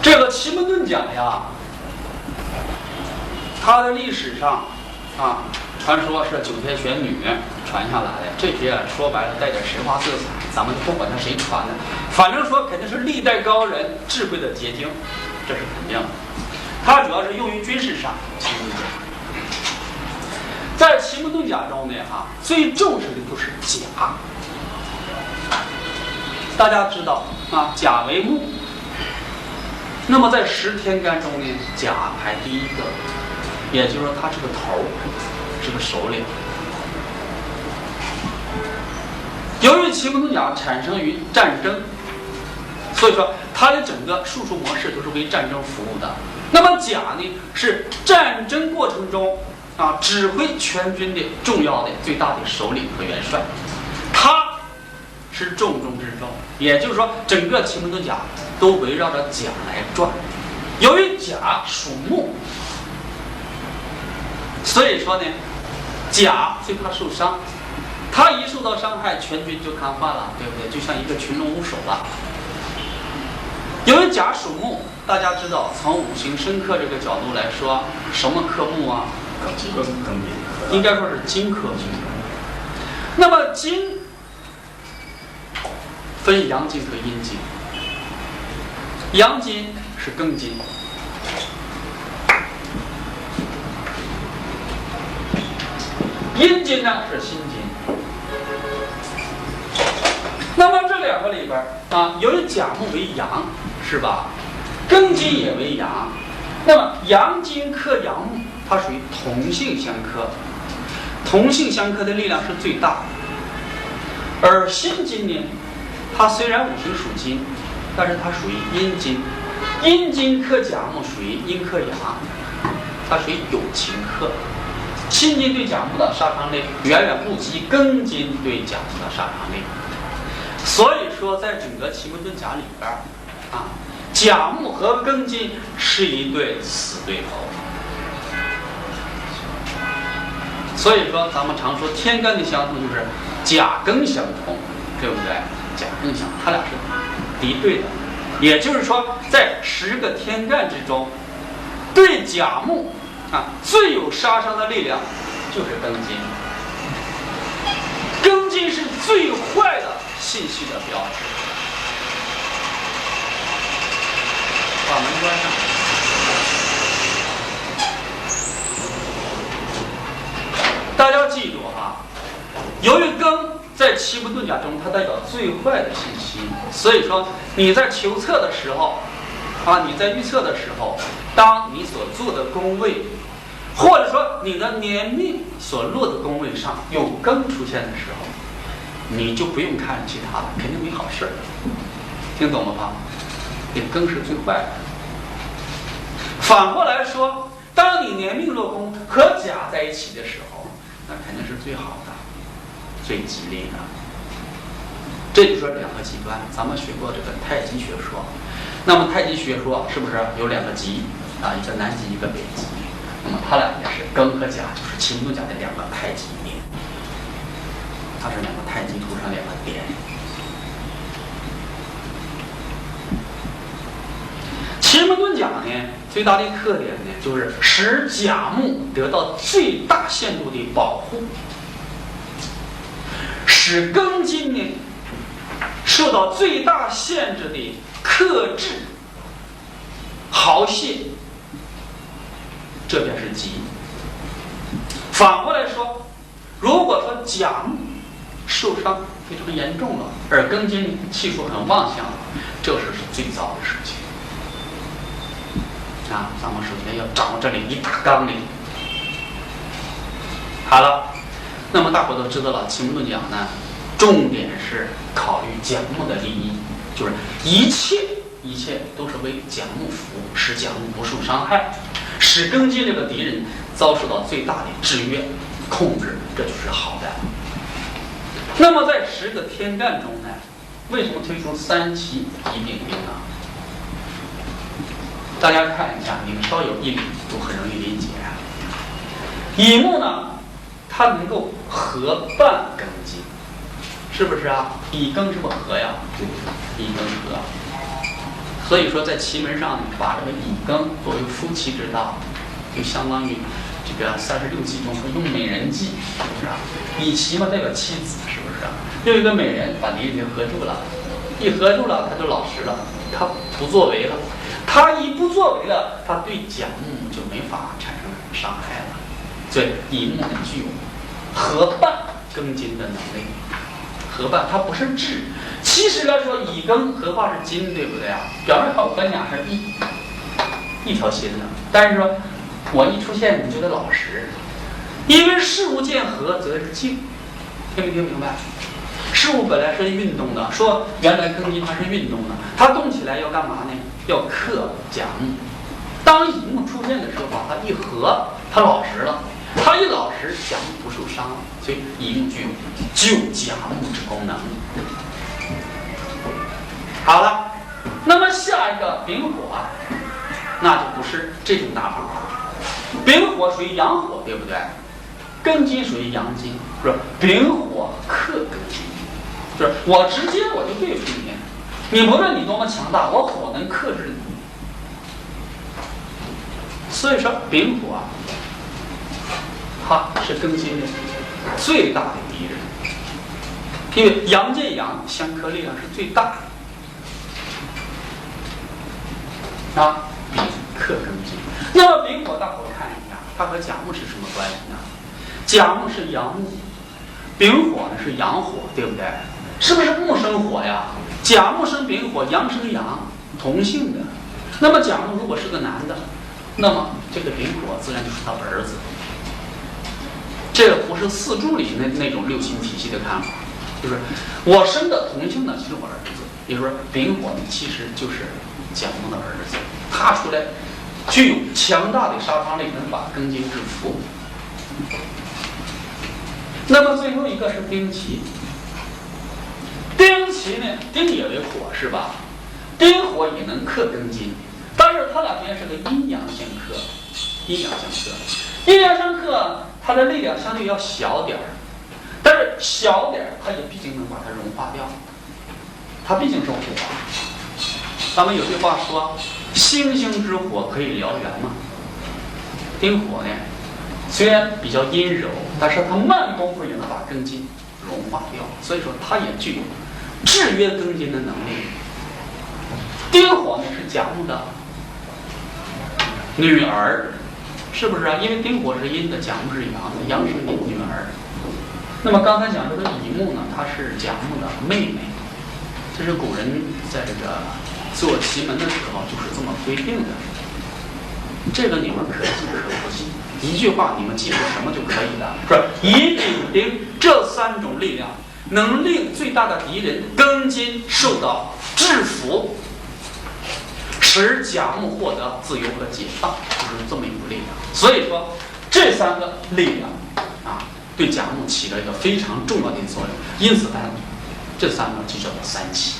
这个奇门遁甲呀，它的历史上啊，传说是九天玄女传下来的，这些说白了带点神话色彩，咱们不管它谁传的，反正说肯定是历代高人智慧的结晶，这是肯定的。它主要是用于军事上，奇门遁甲。在奇门遁甲中呢，最重视的就是甲。大家知道啊，甲为木。那么在10天干中呢，甲排第一个，也就是说它是个头，是个首领。由于奇门遁甲产生于战争，所以说它的整个术数模式都是为战争服务的。那么甲呢，是战争过程中指挥全军的重要的最大的首领和元帅，他是重中之重。也就是说，整个奇门遁甲都围绕着甲来转。由于甲属木，所以说呢，甲最怕受伤。他一受到伤害，全军就瘫痪了，对不对？就像一个群龙无首了。由于甲属木，大家知道，从五行生克这个角度来说，什么克木啊？庚，应该说是金克。那么金分阳金和阴金，阳金是庚金，阴金呢是辛金。那么这两个里边由于甲木为阳，是吧？庚金也为阳，那么阳金克阳木，它属于同性相克，同性相克的力量是最大的。而辛金呢，它虽然五行属金，但是它属于阴金，阴金克甲木属于阴克阳，它属于有情克。辛金对甲木的杀伤力远远不及庚金对甲木的杀伤力。所以说，在整个奇门遁甲里边甲木和庚金是一对死对头。所以说，咱们常说天干的相同就是甲庚相同，对不对？甲庚相同，它俩是敌对的。也就是说，在10个天干之中，对甲木最有杀伤的力量就是庚金。庚金是最坏的信息的标志。把门关上。大家记住由于庚在奇门遁甲中它代表最坏的信息，所以说你在求测的时候你在预测的时候，当你所做的宫位或者说你的年命所落的宫位上有庚出现的时候，你就不用看其他的，肯定没好事。听懂了吧？这庚是最坏的。反过来说，当你年命落宫和甲在一起的时候，那肯定是最好的，最吉利的。这就是说两个极端。咱们学过这个太极学说，那么太极学说是不是有两个极一个南极，一个北极？那么它俩也是庚和甲，就是奇门遁甲的两个太极点，它是两个太极图上两个点。奇门遁甲呢，最大的特点呢，就是使甲木得到最大限度的保护，使庚金呢受到最大限制的克制、豪泄，这便是吉。反过来说，如果说甲木受伤非常严重了，而庚金气数很旺相，这是最糟的事情。咱们首先要掌握这里一大纲领。好了，那么大伙都知道了，奇门遁甲呢，重点是考虑甲木的利益，就是一切都是为甲木服务，使甲木不受伤害，使庚金这个敌人遭受到最大的制约、控制，这就是好的。那么在10个天干中呢，为什么推出3奇一并定呢？大家看一下，你们稍有一理都很容易理解。乙木呢，它能够合伴庚金，是不是啊？乙庚是不是合呀？乙庚合。所以说在奇门上呢，把这个乙庚作为夫妻之道，就相当于这个36计中说用美人计，是不是啊？乙奇嘛代表妻子，是不是啊？用一个美人把敌人给合住了，一合住了他就老实了，他不作为了，他一不作为了，他对甲木就没法产生伤害了。所以乙木呢具有合伴庚金的能力，合伴它不是治。其实来说，乙庚合化是金，对不对啊？表面看我跟俩是一条心的，但是说我一出现你就得老实，因为事物见合则是静，听没听明白？事物本来是运动的，说原来庚金它是运动的，它动起来要干嘛呢？要克甲木。当乙木出现的时候，把它一合，它老实了。它一老实，甲木不受伤，所以乙木具有救甲木之功能。好了，那么下一个丙火啊，那就不是这种打法了。丙火属于阳火，对不对？庚金属于阳金，是吧？丙火克庚金，就是我直接我就对付你，你不论你多么强大，我火能克制你。所以说丙火啊，它是庚金的最大的敌人，因为阳见阳相克力量是最大的。啊，丙克庚金。那么丙火，大伙看一下，它和甲木是什么关系呢？甲木是阳木，丙火呢是阳火，对不对？是不是木生火呀？甲木生丙火，阳生阳，同性的。那么甲木如果是个男的，那么这个丙火自然就是他儿子。这个不是四柱里那种六亲体系的看法，就是我生的同性的就是我儿子，也就是说丙火其实就是甲木的儿子，他出来具有强大的杀伤力，能把庚金制服。那么最后一个是丁奇，丁奇呢，丁也为火是吧？丁火也能克庚金，但是它俩之间是个阴阳相克，阴阳相克，阴阳相克，它的力量相对要小点儿，但是小点儿，它也毕竟能把它融化掉，它毕竟是火。咱们有句话说，星星之火可以燎原嘛。丁火呢，虽然比较阴柔，但是它慢功夫也能把庚金融化掉，所以说它也具有制约庚金的能力。丁火呢是甲木的女儿，是不是啊？因为丁火是阴的，甲木是阳的，阳生女儿。那么刚才讲这个乙木呢，它是甲木的妹妹，这是古人在这个做奇门的时候就是这么规定的。这个你们可记可不记，一句话你们记住什么就可以了。说乙丙丁这三种力量能令最大的敌人庚金受到制服，使甲木获得自由和解放，就是这么一股力量。所以说这三个力量啊，对甲木起了一个非常重要的作用。因此这三个就叫做三奇，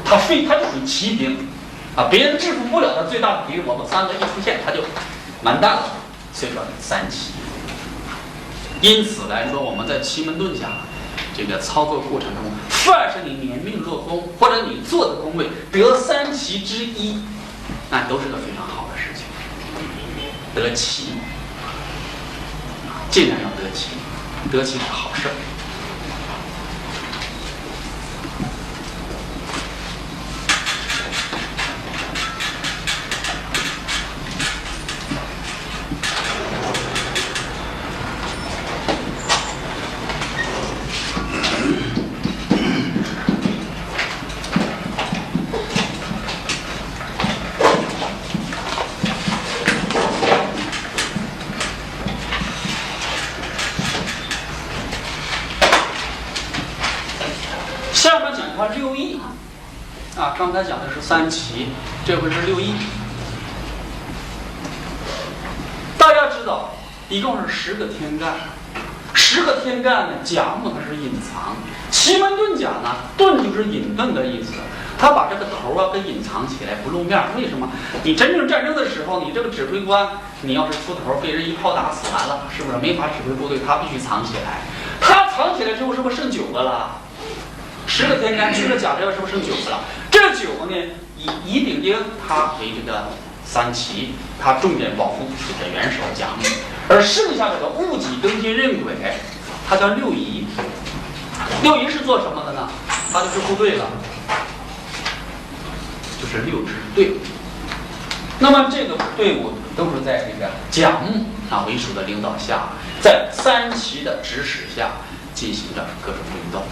它就属于奇兵啊，别人制服不了他最大的敌人，我们三个一出现他就完蛋了，所以说三奇。因此来说，我们在奇门遁甲这个操作过程中，凡是你年命落宫或者你做的宫位得三奇之一，那都是个非常好的事情。得奇，尽量要得奇，得奇是好事。下面讲它六艺啊，刚才讲的是三奇，这回是六艺。大家知道，一共是10个天干，10个天干呢，甲木它是隐藏，奇门遁甲呢，遁就是隐遁的意思，他把这个头啊给隐藏起来不露面。为什么？你真正战争的时候，你这个指挥官，你要是出头被人一炮打死完了，是不是没法指挥部队？他必须藏起来。他藏起来之后，是不是剩9个了？10个天干，去了甲这是不是剩9个了？这9个呢，以乙丙丁它为这个三奇，它重点保护这个元首甲木，而剩下这个戊己庚辛壬癸，它叫六仪。六仪是做什么的呢？它就是部队了，就是六支队伍。那么这个队伍都是在这个甲木为首的领导下，在三奇的指使下进行着各种运动。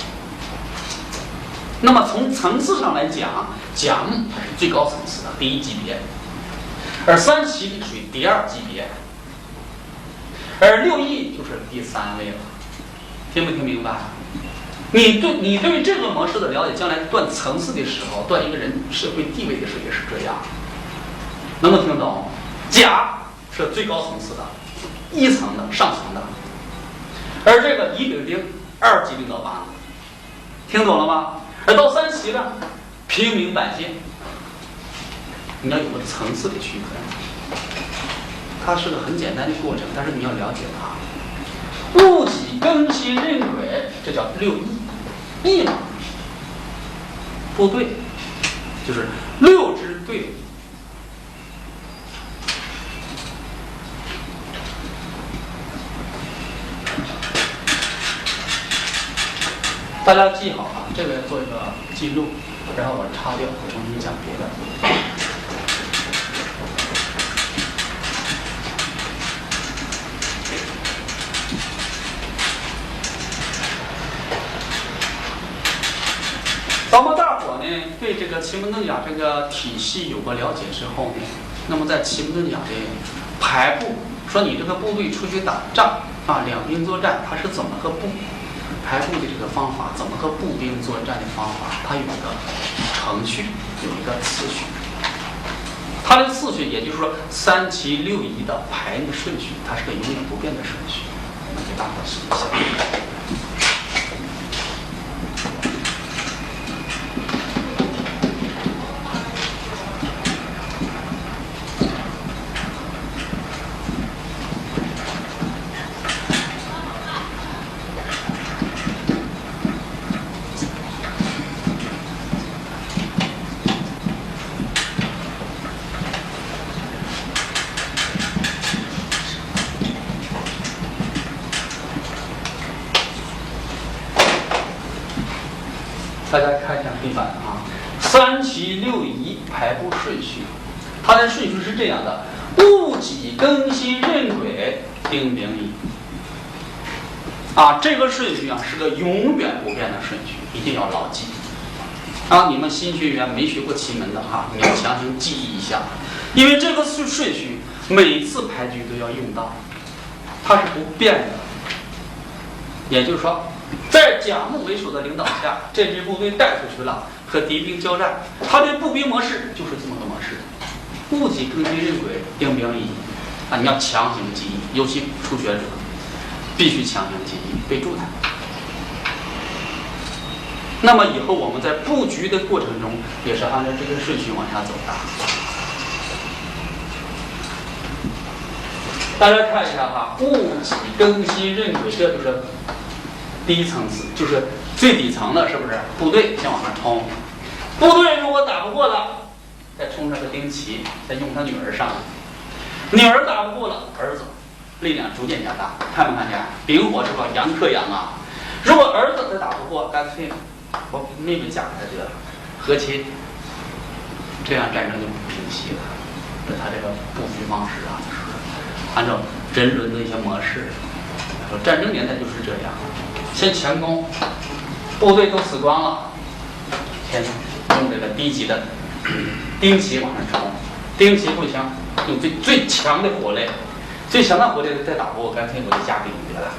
那么从层次上来讲，甲木它是最高层次的第一级别，而三奇属于第二级别，而六艺就是第三位了。听不听明白？你对这个模式的了解，将来断层次的时候，断一个人社会地位的时候也是这样。能够听懂？甲是最高层次的，一层的上层的，而这个乙丙丁二级领导班子，听懂了吗？而到三奇呢，平民百姓，你要有个层次的区分。它是个很简单的过程，但是你要了解它。戊己庚辛壬癸，这叫六艺。艺嘛，部队就是六支队伍。大家记好啊，这个做一个记录，然后我擦掉，我重新讲别的。咱们大伙呢对这个奇门遁甲这个体系有个了解之后呢，那么在奇门遁甲的排布，说你这个部队出去打仗两兵作战，它是怎么个排布的这个方法，怎么和步兵作战的方法，它有一个程序，有一个次序。它的次序，也就是说三奇六仪的排列顺序，它是个永远不变的顺序。那给大伙试一下。大家看一下黑板啊，三奇六仪排布顺序，它的顺序是这样的：戊己庚辛壬癸丁丙乙。这个顺序是个永远不变的顺序，一定要牢记。你们新学员没学过奇门的你要强行记忆一下，因为这个顺序每次排局都要用到，它是不变的。也就是说，在甲木为首的领导下，这支部队带出去了，和敌兵交战，他的步兵模式就是这么个模式：戊己庚辛壬癸丁丙乙。你要强行记忆，尤其初学者必须强行记忆，备注它。那么以后我们在布局的过程中，也是按照这个顺序往下走的。大家看一下戊己庚辛壬癸，这就是第一层次，就是最底层的，是不是？部队先往上冲，部队如果打不过了，再冲上个丁奇，再用他女儿上，女儿打不过了，儿子力量逐渐加大，看没看见？丙火之后阳克阳啊！如果儿子再打不过，干脆我妹妹嫁给他得了，和亲，这样战争就平息了。这他这个布局方式就是按照人伦的一些模式。说战争年代就是这样，先强攻，部队都死光了，先用这个低级的丁奇往上冲，丁奇不行，用最强的火力，最强的火力再打不过，干脆我就嫁给你得了。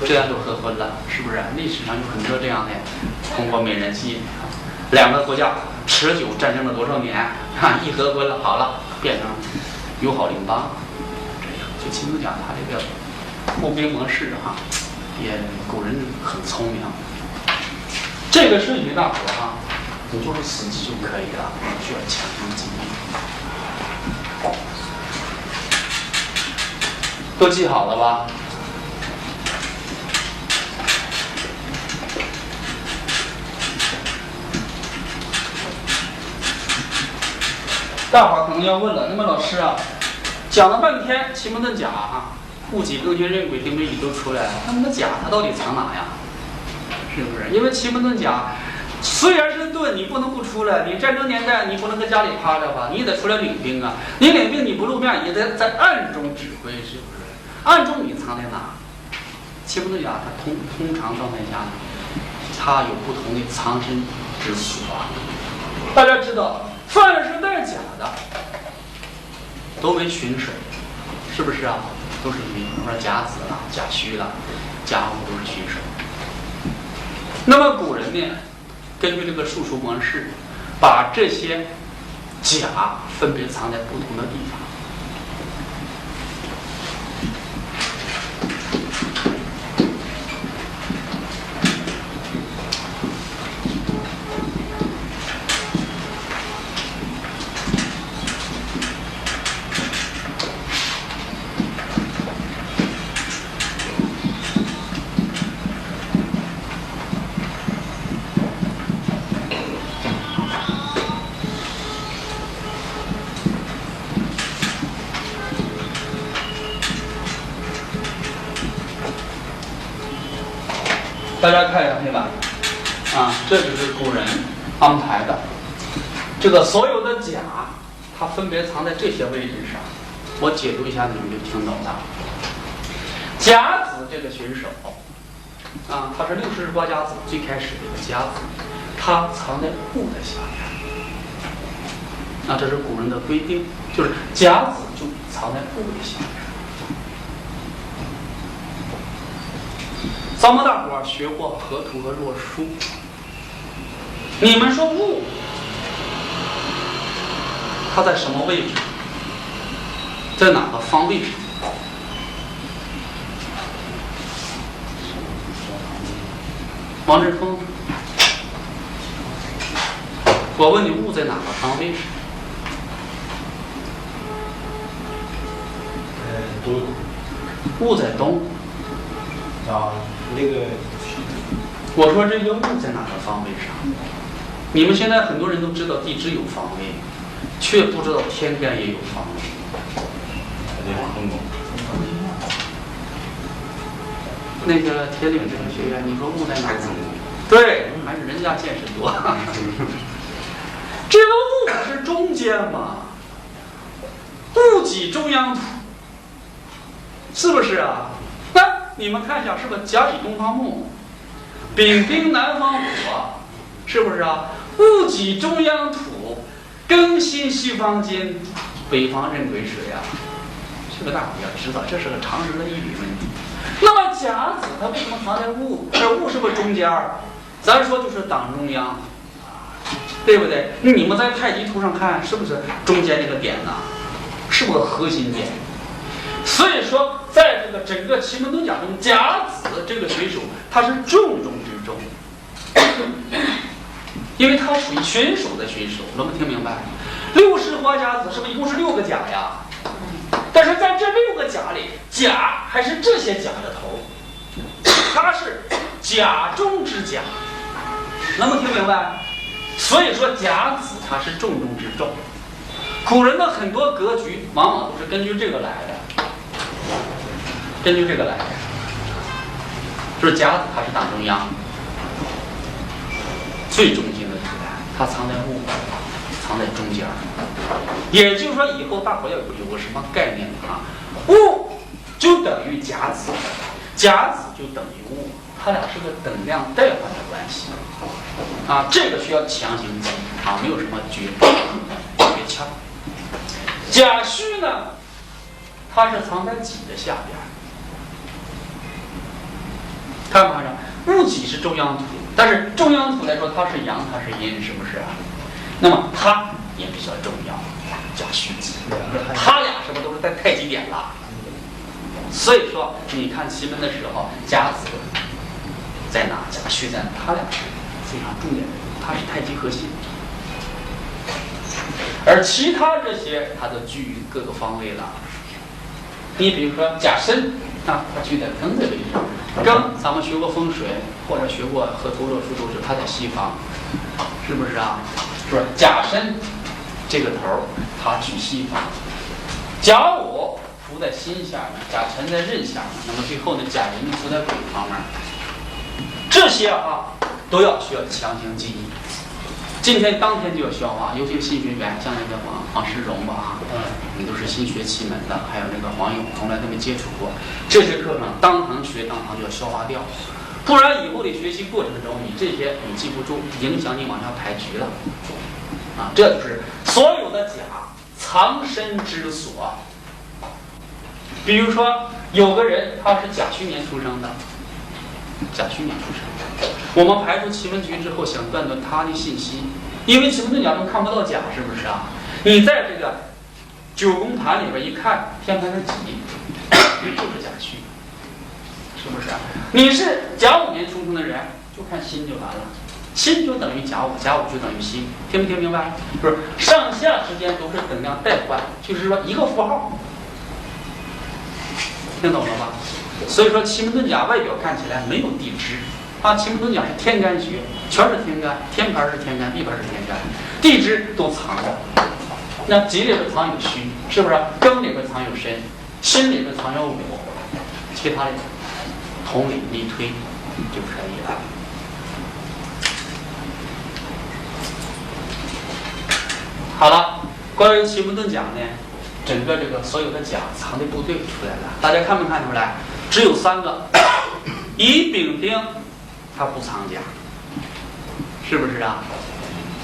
这样就合婚了，是不是？历史上有很多这样的，通过美人计，两个国家持久战争了多少年，一合婚了，好了，变成友好邻邦。这样，就秦宗讲他这个步兵模式也古人很聪明。这个顺序大伙你就是死记就可以了，不需要强行记忆。都记好了吧？大伙儿可能要问了，那么老师啊，讲了半天奇门遁甲啊，戊己庚辛壬癸丁未乙都出来了，那么甲它到底藏哪呀？是不是？因为奇门遁甲虽然是遁，你不能不出来。你战争年代你不能在家里趴着吧，你也得出来领兵啊。你领兵你不露面，也得在暗中指挥，是不是？暗中你藏在哪？奇门遁甲它通常状态下呢，它有不同的藏身之所啊。大家知道，凡是带甲的，都为巡守，是不是啊？都是比如说甲子了、甲戌了、甲午都是巡守。那么古人呢，根据这个术数模式，把这些甲分别藏在不同的地方。大家看一下黑板啊，这就是古人安排的。这个所有的甲，它分别藏在这些位置上。我解读一下，你们就听懂了。甲子这个巡守啊，它是60卦甲子最开始的一个甲子，它藏在戊的下面。那这是古人的规定，就是甲子就藏在戊的下面。咱们大伙儿学过河图和若书，你们说戊它在什么位置？在哪个方位上？王志峰，我问你戊在哪个方位上？东。戊在东。啊，那个。我说这个戊在哪个方位上？你们现在很多人都知道地支有方位，却不知道天干也有方位。那个铁岭这个学院，你说戊在哪儿？对，还是人家见识多。这个戊是中间嘛，戊己中央土，是不是啊？那你们看一下，是不是甲乙东方木，丙丁南方火，是不是啊？戊己中央土，庚辛西方金，北方壬癸水啊。这个大伙要知道，这是个常识的义理问题。那么甲子它为什么藏在戊？这戊是不是中间儿？咱说就是党中央，对不对？你们在太极图上看，是不是中间这个点呢？是不是核心点？所以说，在这个整个奇门遁甲中，甲子这个水手它是重中之重，因为它属于选手的选手，能不能听明白？60花甲子是不是一共是6个甲呀？但是在这6个甲里，甲还是这些甲的头，它是甲中之甲，能不能听明白？所以说甲子它是重中之重。古人的很多格局往往都是根据这个来的，根据这个来的，就是甲子它是党中央，最中心的地带，它藏在戊，藏在中间。也就是说，以后大伙要有个什么概念啊？戊就等于甲子，甲子就等于戊，它俩是个等量代换的关系啊。这个需要强行记啊，没有什么诀窍。甲戌呢，它是藏在己的下边。看不看着？戊己是中央土，但是中央土来说，它是阳，它是阴，是不是啊？那么它也比较重要，甲戌己，它俩是不是都是在太极点了？所以说，你看奇门的时候，甲子在哪，甲戌在哪，它俩是非常重点的，它是太极核心。而其他这些，它都居于各个方位了。你比如说甲申啊，它居在庚的位置。庚，咱们学过风水或者学过河图洛书，都是它在西方，是不是啊？是不是甲申这个头它去西方，甲午伏在辛下面，甲辰在壬下面，那么最后呢，甲寅伏在癸方面。这些都要需要强行记忆。今天当天就要消化，尤其是新学员，像那个王世荣吧，你都是新学奇门的，还有那个黄勇，从来都没接触过，这些课程当堂学，当堂就要消化掉，不然以后的学习过程中，你这些你记不住，影响你往下排局了。这就是所有的甲藏身之所。比如说，有个人他是甲戌年出生的，甲戌年出生。我们排除奇门局之后，想断断他的信息，因为奇门遁甲中看不到甲，是不是啊？你在这个九宫盘里边一看，天盘是己，就是甲戌，是不是啊？你是甲午年出生的人，就看辛就完了，辛就等于甲午，甲午就等于辛，听没听明白？就是上下之间都是等量代换，就是说一个符号，听懂了吧？所以说奇门遁甲外表看起来没有地支。奇门遁甲是天干学，全是天干，天盘是天干，地盘是天干，地支都藏着。那己里边藏有戌，是不是？庚里边藏有申，辛里边藏有午，其他的同理力推就可以了。好了，关于奇门遁甲呢，整个这个所有的甲藏的部队出来了，大家看没看出来？只有3个，乙丙丁。他不藏甲，是不是啊？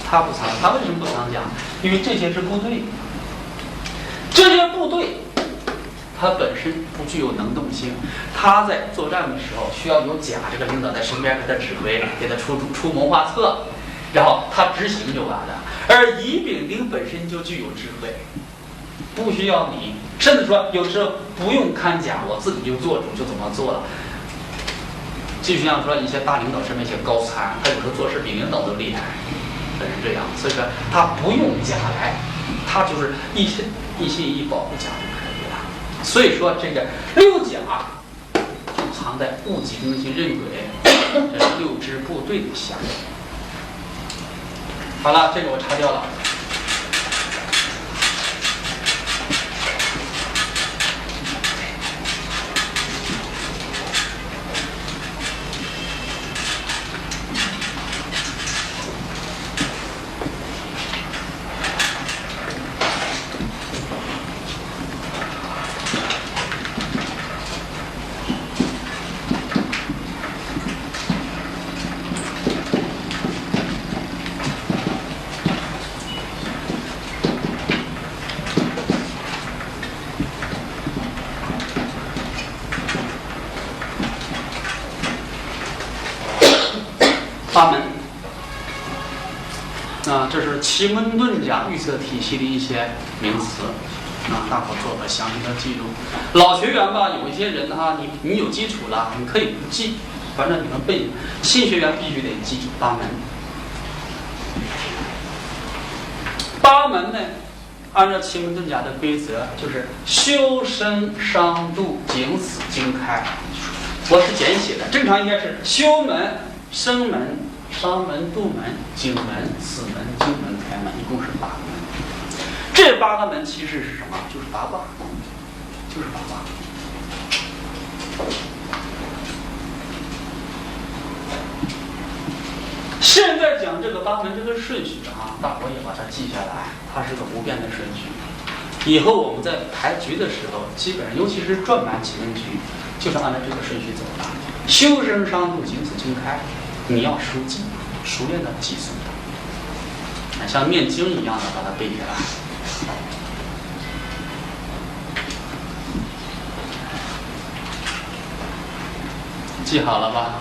他不藏，他为什么不藏甲？因为这些是部队，这些部队它本身不具有能动性，他在作战的时候需要有甲这个领导在身边给他指挥，给他出谋划策，然后他执行就完了。而乙丙丁本身就具有智慧，不需要你，甚至说有时候不用看甲，我自己就做主，就怎么做了。就像说一些大领导身边一些高参，他有时候做事比领导都厉害，本是这样。所以说他不用甲来，他就是一心一意保护甲就可以了。所以说这个6甲就藏在戊己庚辛壬癸，这是6支部队的下面。好了，这个我擦掉了。八门这是奇门遁甲预测体系的一些名词大伙做个详细的记录。老学员吧，有一些人你有基础了，你可以不记，反正你们背。新学员必须得记住八门。八门呢，按照奇门遁甲的规则，就是修身伤度景死经开。我是简写的，正常应该是修门、生门、伤门、度门、景门、死门、经门、开门，一共是8个门。这8个门其实是什么？就是八卦，就是八卦。现在讲这个8门这个顺序大伙也把它记下来，它是个不变的顺序。以后我们在排局的时候，基本上尤其是转满奇门局，就是按照这个顺序走的。修身伤度景死经开，你要熟记，熟练的记诵它，像念经一样的把它背下来。记好了吧？